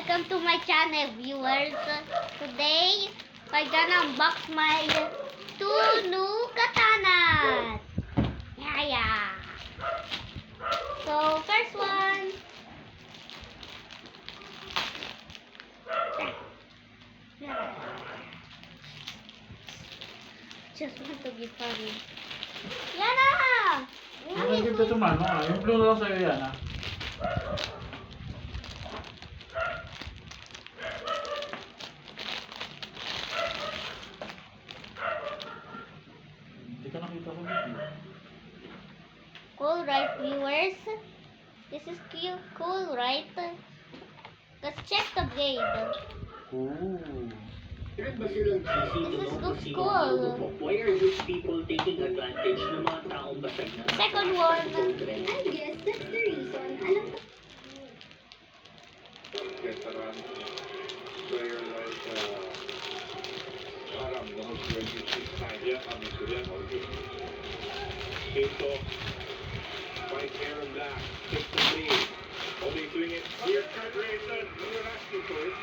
Welcome to my channel, viewers. Today, we're gonna unbox my two new katanas. Yeah. So, first one. Just want to be funny. Yana! Ang ganda ito man, yung blue lang sa'yo yan, ha? Hindi ka nakita ko dito. Cool, right, viewers? This is cute, cool, right? Let's check the blade. Ooh. Kahit ba silang sisino This kung looks sino cool. ang grupo? Why are these people taking advantage ng mga taong basag na Second one. children? I guess that's the reason. Alam ko. veteran player like parang mga 26 na yan, ang gusto yan, okay. Ito, by Aaron Black, takes the lead. Only doing it here, Kurt Rayson, you're asking for it.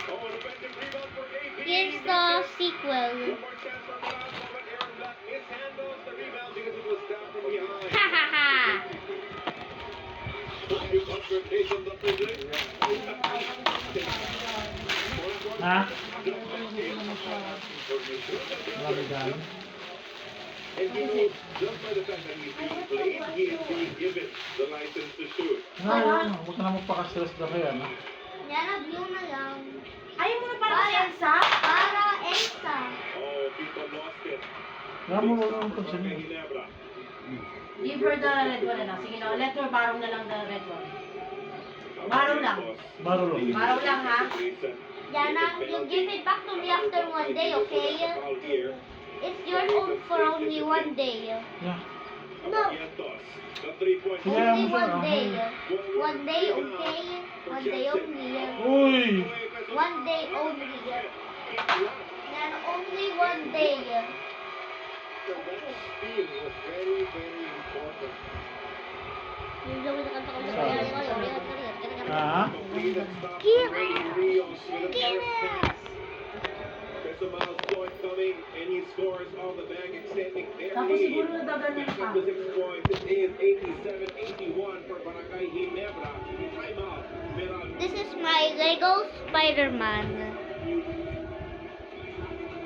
Oh, an effective rebound for AP. Here's the sequel. One more chance on the last moment, Aaron Black mishandles the rebound because it was down from behind. Ha ha ha! You confrontation the public. Ha? Marami dyan. And you know, just by the fact that he's being played, he is being given the license to shoot. Huwag ka na magpaka-stress na kaya, ha? Yana, blue na lang. Ayaw mo na para si Elsa? Para Elsa. Oh, people lost it. Nga mo, huwag kang Big pansin mo. Ginebra. Give her the red one na lang. Sige na, let her borrow na lang the red one. Barrow lang. Baro lang. Barrow lang, ha? Yana, you give it back to me after one day, okay? Foul here. It's yours own for only one day. Yeah. No, Vientos. The three-point Sige, only mo siya, one day. ah. One day, okay? One day only. Uy! One day only. Yana, only one day. So that steal was very, very important. Ha? Completed stop. Give Ray it. Rios with a Give pair of it. pass. There's a Miles Floyd coming, and he scores on the back, extending their Tapos lead. siguro nadagan Back pa. up to 6 points. It is 87-81 for Barangay Ginebra. Timeout. Meron. This is my Lego Spider-Man.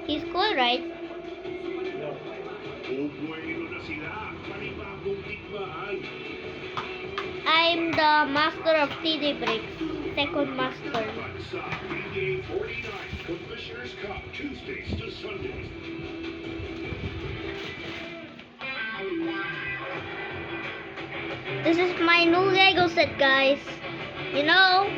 He's cool, right? I'm the master of TD Bricks. Second master. NBA 49, Commissioner's Cup, Tuesdays to Sundays. This is my new Lego set, guys. You know,